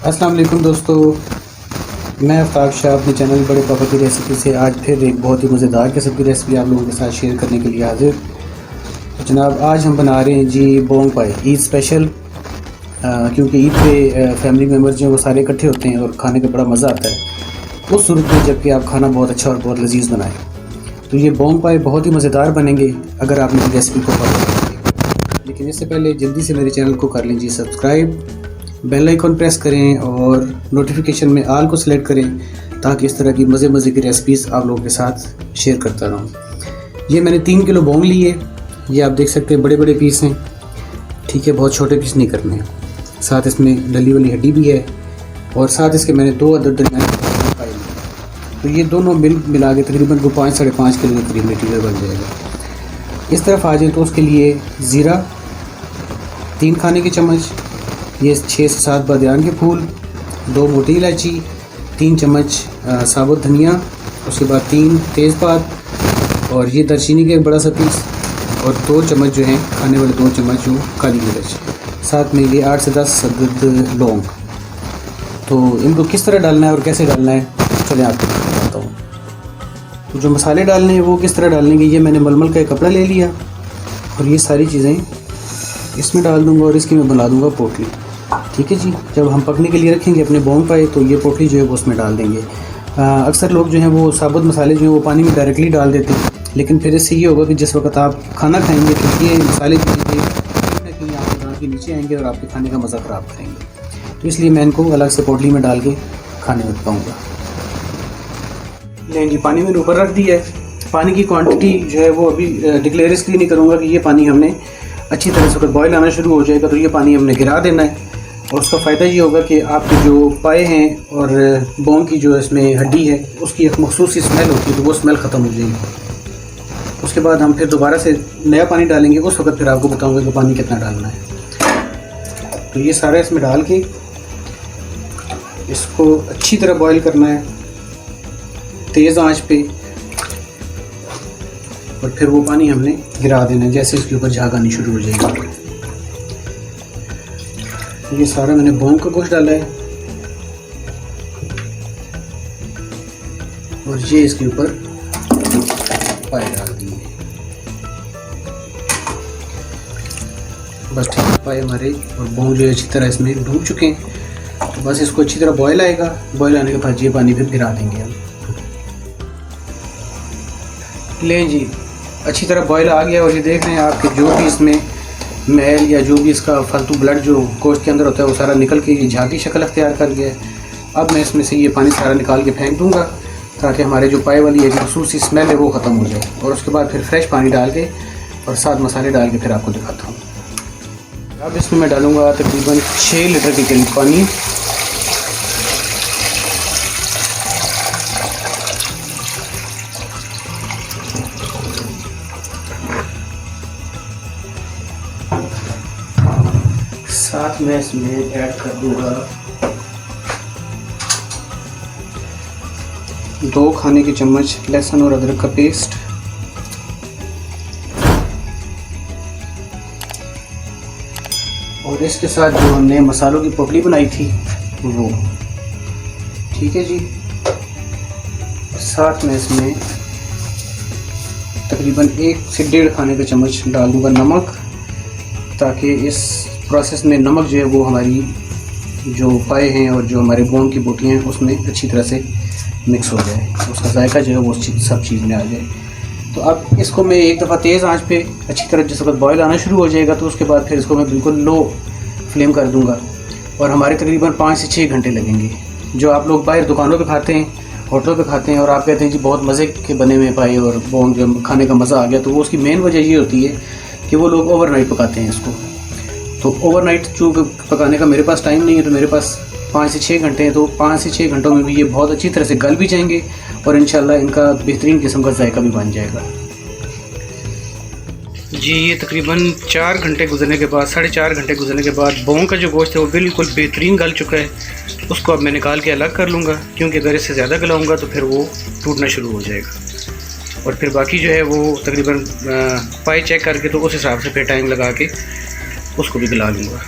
अस्सलाम वालेकुम दोस्तों, मैं आफ्ताब शाह अपने चैनल बड़े पापा की रेसिपी से आज फिर एक बहुत ही मज़ेदार किस्म की रेसिपी आप लोगों के साथ शेयर करने के लिए हाजिर। तो जनाब आज हम बना रहे हैं जी बोंग पाई ईद स्पेशल। क्योंकि ईद पे फैमिली मेम्बर्स जो हैं वो सारे इकट्ठे होते हैं और खाने का बड़ा मज़ा आता है उस सूरत में जबकि आप खाना बहुत अच्छा और बहुत लजीज़ बनाएं। तो ये बोंग पाई बहुत ही मज़ेदार बनेंगे अगर आप मेरी रेसिपी को फॉलो करेंगे। लेकिन इससे पहले जल्दी से मेरे चैनल को कर लीजिए सब्सक्राइब, बेल आइकन प्रेस करें और नोटिफिकेशन में आल को सिलेक्ट करें ताकि इस तरह की मज़े की रेसिपीज़ आप लोगों के साथ शेयर करता रहूँ। ये मैंने 3 किलो बोंग लिए, ये आप देख सकते हैं बड़े बड़े पीस हैं, ठीक है, बहुत छोटे पीस नहीं करने हैं। साथ इसमें डली वाली हड्डी भी है और साथ इसके मैंने 2 अदद दरमियाने पाए लिए। तो ये दोनों मिला के तकरीबन 5 साढ़े 5 किलो के करीब मटीरियल बन जाएगा। इस तरफ आ जाए तो उसके लिए ज़ीरा 3 खाने के चम्मच, ये 6 से 7 बादियान के फूल, 2 मोटी इलायची, 3 चम्मच साबुत धनिया, उसके बाद 3 तेज़पात और ये दालचीनी का एक बड़ा सा पीस और 2 चम्मच जो हैं खाने वाले 2 चम्मच जो काली मिर्च, साथ में ये 8 से 10 अदद लौंग। तो इनको किस तरह डालना है और कैसे डालना है चलिए आपको बताता हूँ। तो जो मसाले डालने हैं वो किस तरह डालने के, ये मैंने मलमल का एक कपड़ा ले लिया और ये सारी चीज़ें इसमें डाल दूँगा और इसकी मैं बना दूँगा पोटली। ठीक है जी, जब हम पकने के लिए रखेंगे अपने बोंग पाए तो ये पोटली जो है वो उसमें डाल देंगे। अक्सर लोग जो हैं वो साबुत मसाले जो हैं वो पानी में डायरेक्टली डाल देते हैं, लेकिन फिर इससे ये होगा कि जिस वक्त आप खाना खाएंगे तो ये मसाले जो हैं कहीं ना कहीं आपके दांत के नीचे आएंगे और आपके खाने का मज़ा ख़राब करेंगे। तो इसलिए मैं इनको अलग से पोटली में डाल के खाने में पकाऊँगा। लेकिन जी पानी मैंने ऊपर रख दिया है। पानी की क्वान्टिटी जो है वो अभी डिक्लेयर इसलिए नहीं करूँगा कि ये पानी हमने अच्छी तरह से अगर बॉयल आना शुरू हो जाएगा तो ये पानी हमने गिरा देना है और उसका फ़ायदा ये होगा कि आपके जो पाए हैं और बोंग की जो इसमें हड्डी है उसकी एक मखसूस सी स्मेल होती है तो वो स्मेल ख़त्म हो जाएगी। उसके बाद हम फिर दोबारा से नया पानी डालेंगे, उस वक्त फिर आपको बताऊंगा कि पानी कितना डालना है। तो ये सारा इसमें डाल के इसको अच्छी तरह बॉयल करना है तेज़ आंच पे और फिर वो पानी हमने गिरा देना है जैसे इसके ऊपर झाग आनी शुरू हो जाएगी। ये सारा मैंने बोंग का गोश्त डाला है और ये इसके ऊपर पाए डाल दिए। बस ठीक है, पाए हमारे और बोंग जो है अच्छी तरह इसमें डूब चुके हैं। तो बस इसको अच्छी तरह बॉयल आएगा, बॉयल आने के बाद ये पानी फिर गिरा देंगे हम। लें जी, अच्छी तरह बॉयल आ गया और ये देख रहे हैं आपके जो भी इसमें मैल या जो भी इसका फालतू ब्लड जो गोश्त के अंदर होता है वो सारा निकल के ये झाग की शक्ल अख्तियार कर गया है। अब मैं इसमें से ये पानी सारा निकाल के फेंक दूंगा ताकि हमारे जो पाए वाली एक मखसूस सी स्मेल है वो ख़त्म हो जाए और उसके बाद फिर फ्रेश पानी डाल के और साथ मसाले डाल के फिर आपको दिखाता हूँ। अब इसमें मैं डालूँगा तकरीबन 6 लीटर के करीब पानी। साथ में इसमें ऐड कर दूंगा 2 खाने के चम्मच लहसुन और अदरक का पेस्ट, और इसके साथ जो हमने मसालों की पोटली बनाई थी वो। ठीक है जी, साथ में इसमें तकरीबन 1 से 1.5 खाने का चम्मच डाल दूंगा नमक, ताकि इस प्रोसेस में नमक जो है वो हमारी जो पाए हैं और जो हमारे बोंग की बोटियाँ हैं उसमें अच्छी तरह से मिक्स हो जाए, उसका जायका जो है वो सब चीज़ में आ जाए। तो अब इसको मैं एक दफ़ा तेज़ आंच पे अच्छी तरह जिस वक्त बॉयल आना शुरू हो जाएगा तो उसके बाद फिर इसको मैं बिल्कुल लो फ्लेम कर दूंगा और हमारे तकरीबन 5 से 6 घंटे लगेंगे। जो आप लोग बाहर दुकानों पे खाते हैं, होटलों पे खाते हैं और आप कहते हैं जी बहुत मज़े के बने हुए पाए और बोंग जो खाने का मज़ा आ गया, तो वो उसकी मेन वजह ये होती है कि वो लोग ओवरनाइट पकाते हैं इसको। तो ओवरनाइट चूँकि पकाने का मेरे पास टाइम नहीं है तो मेरे पास 5 से 6 घंटे हैं, तो 5 से 6 घंटों में भी ये बहुत अच्छी तरह से गल भी जाएंगे और इंशाल्लाह इनका बेहतरीन किस्म का जायका भी बन जाएगा। जी ये तकरीबन 4 घंटे गुजरने के बाद, 4.5 घंटे गुजरने के बाद बोंग का जो गोश्त है वो बिल्कुल बेहतरीन गल चुका है। उसको अब मैं निकाल के अलग कर लूँगा, क्योंकि अगर इससे ज़्यादा गलाऊँगा तो फिर वो टूटना शुरू हो जाएगा। और फिर बाकी जो है वो तकरीबन पाई चेक करके तो उस हिसाब से फिर टाइम लगा के उसको भी गला लूँगा।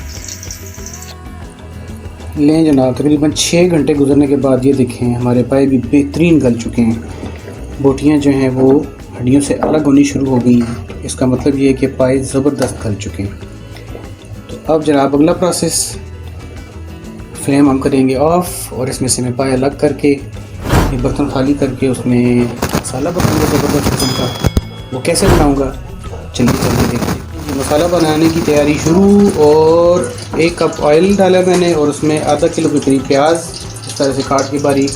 लें जनाब, तकरीबन 6 घंटे गुजरने के बाद ये देखें हमारे पाए भी बेहतरीन गल चुके हैं। बोटियाँ जो हैं वो हड्डियों से अलग होनी शुरू हो गई हैं। इसका मतलब ये है कि पाए ज़बरदस्त गल चुके हैं। तो अब जनाब अगला प्रोसेस, फ्लेम हम करेंगे ऑफ़ और इसमें से मैं पाए अलग करके ये बर्तन खाली करके उसमें मसाला बनाऊँगा ज़बरदस्त किस्म का। वो कैसे बनाऊँगा चलिए देखते हैं। मसाला बनाने की तैयारी शुरू। और 1 कप ऑयल डाला मैंने और उसमें आधा किलो के करीब प्याज इस तरह से काट के बारीक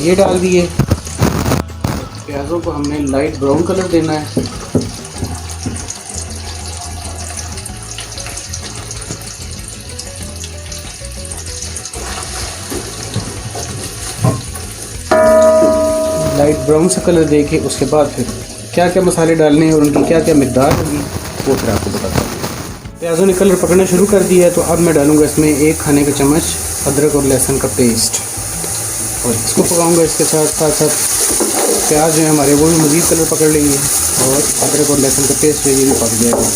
ये डाल दिए। प्याज़ों को हमने लाइट ब्राउन कलर देना है। लाइट ब्राउन सा कलर दे के उसके बाद फिर क्या क्या मसाले डालने हैं और उनकी क्या क्या मिकदार होगी वो फिर आपको बताता हूँ। प्याज़ों ने कलर पकड़ना शुरू कर दिया है तो अब मैं डालूँगा इसमें 1 खाने का चम्मच अदरक और लहसुन का पेस्ट और इसको पकाऊँगा। इसके साथ प्याज जो है हमारे वो भी मज़ीद कलर पकड़ लेंगे और अदरक और लहसुन का पेस्ट जो ये भी पक जाएगा।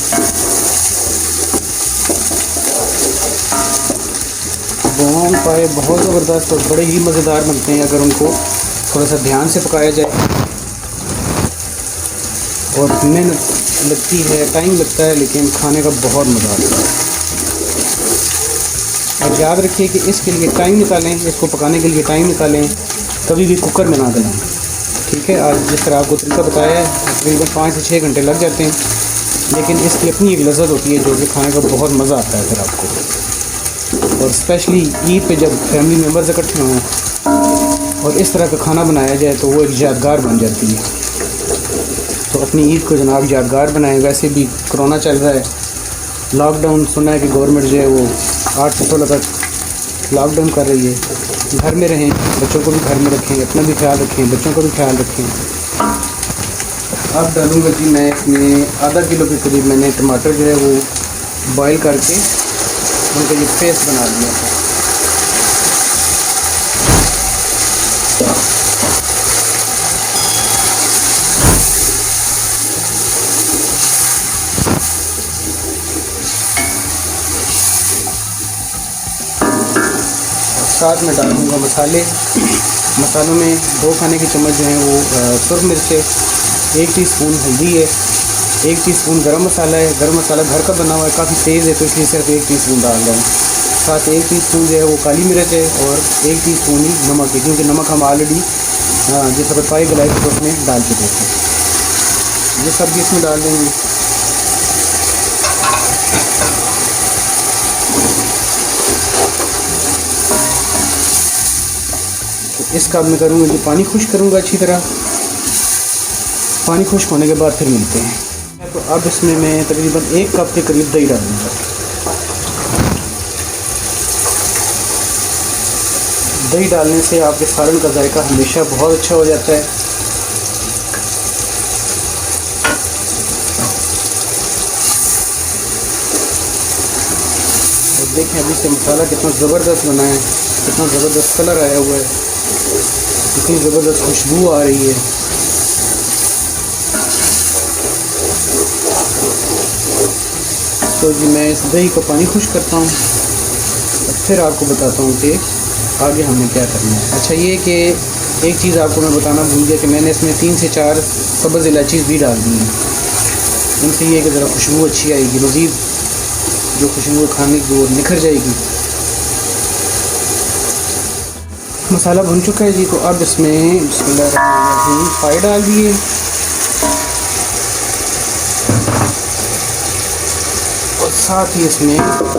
बोंग पाए बहुत ज़बरदस्त और बड़े ही मज़ेदार बनते हैं अगर उनको थोड़ा सा ध्यान से पकाया जाए। और मेहनत लगती है, टाइम लगता है, लेकिन खाने का बहुत मज़ा आता है। और याद रखिए कि इसके लिए टाइम निकालें, इसको पकाने के लिए टाइम निकालें, कभी भी कुकर में ना गलाएं। ठीक है, आज जिस तरह आपको तरीका बताया है तकरीबन 5 से 6 घंटे लग जाते हैं, लेकिन इसकी अपनी एक लज़्ज़त होती है जो कि खाने का बहुत मज़ा आता है फिर आपको। और स्पेशली ईद पे जब फैमिली मेम्बर्स इकट्ठे हों और इस तरह का खाना बनाया जाए तो वो एक यादगार बन जाती है। तो अपनी ईद को जनाब यादगार बनाएं। वैसे भी कोरोना चल रहा है, लॉकडाउन सुना है कि गवर्नमेंट जो है वो 8 से 16 तक लॉकडाउन कर रही है। घर में रहें, बच्चों को भी घर में रखें, अपना भी ख्याल रखें, बच्चों का भी ख्याल रखें। अब डालूँगा जी मैं इसमें आधा किलो के करीब मैंने टमाटर जो है वो बॉयल करके उनका ये पेस्ट बना लिया था। साथ में डालूँगा मसालों में 2 खाने के चम्मच जो हैं वो सुरख मिर्च है, 1 टीस्पून हल्दी है, 1 टीस्पून गरम मसाला है। गरम मसाला घर का बना हुआ है, काफ़ी तेज़ है तो इसलिए सिर्फ 1 टीस्पून डाल रहा हूँ। साथ 1 टीस्पून जो है वो काली मिर्च है और 1 टीस्पून ही नमक है, क्योंकि नमक हम ऑलरेडी जिस वक्त पाई गलाई तो उसमें डाल चुके थे। ये सब भी इसमें डाल देंगे। इसका मैं करूँगा कि पानी खुश्क करूँगा अच्छी तरह। पानी खुश्क होने के बाद फिर मिलते हैं। तो अब इसमें मैं तकरीबन 1 कप के करीब दही डालूँगा। दही डालने से आपके सालन का जायका हमेशा बहुत अच्छा हो जाता है। और देखें अभी से मसाला कितना ज़बरदस्त बना है, कितना ज़बरदस्त कलर आया हुआ है, कितनी ज़बरदस्त खुशबू आ रही है। तो जी मैं इस दही को पानी खुश्क करता हूँ और फिर आपको बताता हूँ कि आगे हमें क्या करना है। अच्छा ये कि एक चीज़ आपको मैं बताना भूल गया कि मैंने इसमें 3 से 4 सब्ज़ इलायची भी डाल दी हैं। उनसे ये कि ज़रा खुशबू अच्छी आएगी, मज़ीद जो खुशबू खाने की वो निखर जाएगी। मसाला भुन चुका है जी, तो अब इसमें बिस्मिल्लाहिर्रहमानिर्रहीम पाई डाल दिए और साथ ही इसमें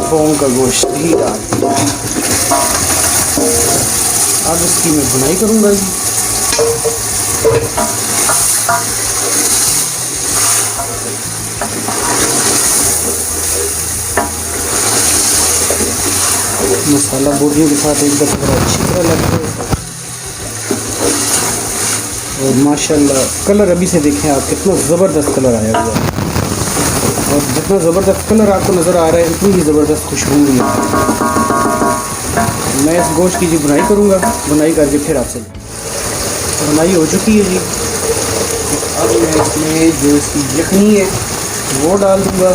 बोंग का गोश्त भी डाल दिया। अब इसकी मैं भुनाई करूँगा जी। मसाला बोटियों के साथ एक दफ़ा अच्छी तरह लग गया और माशाल्लाह कलर अभी से देखें आप कितना ज़बरदस्त कलर आया हुआ है। और जितना ज़बरदस्त कलर आपको नज़र आ रहा है उतनी ही ज़बरदस्त खुशबू भी आ रही है। मैं इस गोश्त की जी बुनाई करूँगा, बुनाई करके फिर आपसे बुनाई हो चुकी है जी। अब मैं इसमें जो इसकी यखनी है वो डाल दूँगा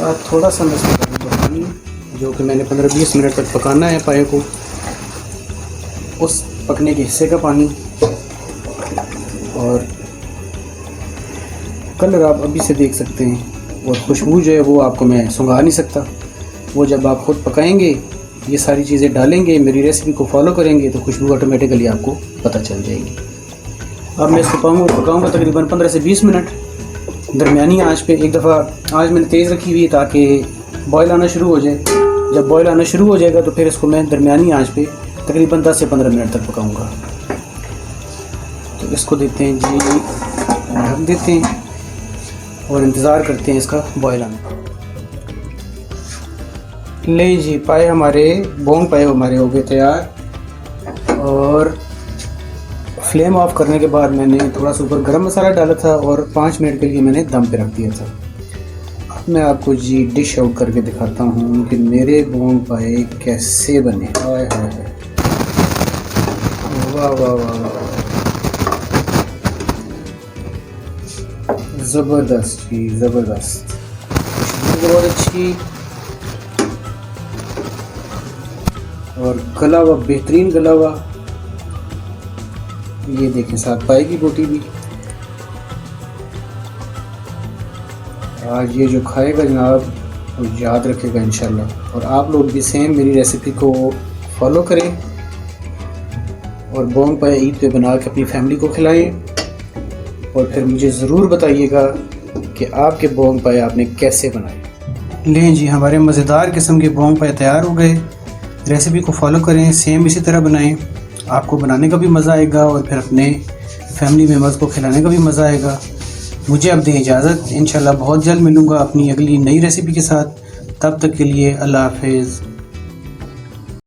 साथ थोड़ा सा मैं इसमें डालूंगा पानी, जो कि मैंने 15-20 मिनट तक पकाना है पाए को, उस पकने के हिस्से का पानी। और कलर आप अभी से देख सकते हैं, और खुशबू जो है वो आपको मैं सुंघा नहीं सकता। वो जब आप ख़ुद पकाएंगे, ये सारी चीज़ें डालेंगे, मेरी रेसिपी को फॉलो करेंगे, तो खुशबू ऑटोमेटिकली आपको पता चल जाएगी। अब मैं इसको पकाऊंगा तकरीबन 15 से 20 मिनट दरमियानी आंच पे। एक दफ़ा आंच मैंने तेज़ रखी हुई है ताकि बॉयल आना शुरू हो जाए। जब बॉयल आना शुरू हो जाएगा तो फिर इसको मैं दरमियानी आंच पे तकरीबन 10 से 15 मिनट तक पकाऊंगा। तो इसको देते हैं जी, ढक देते हैं और इंतज़ार करते हैं इसका बॉयल आने का। लें जी, पाए हमारे बोंग पाए हमारे हो गए तैयार। और फ्लेम ऑफ करने के बाद मैंने थोड़ा सा ऊपर गरम मसाला डाला था और 5 मिनट के लिए मैंने दम पे रख दिया था। अब मैं आपको जी डिश आउट करके दिखाता हूँ कि मेरे बोंग पाए कैसे बने। हाय हाय हाय, वाह वाह वाह, ज़बरदस्त जी, ज़बरदस्त, बहुत अच्छी। और गला हुआ, बेहतरीन गला हुआ। ये देखें, साथ पाए की बोटी भी। आज ये जो खाएगा जनाब वो याद रखेगा इंशाल्लाह। और आप लोग भी सेम मेरी रेसिपी को फॉलो करें और बोंग पाए ईद पे बना के अपनी फैमिली को खिलाएं। और फिर मुझे ज़रूर बताइएगा कि आपके बोंग पाए आपने कैसे बनाए। लें जी, हमारे मज़ेदार किस्म के बोंग पाए तैयार हो गए। रेसिपी को फॉलो करें, सेम इसी तरह बनाएं, आपको बनाने का भी मज़ा आएगा और फिर अपने फैमिली मेम्बर्स को खिलाने का भी मज़ा आएगा। मुझे अब दें इजाज़त, इंशाल्लाह बहुत जल्द मिलूँगा अपनी अगली नई रेसिपी के साथ। तब तक के लिए अल्लाह हाफ़िज़।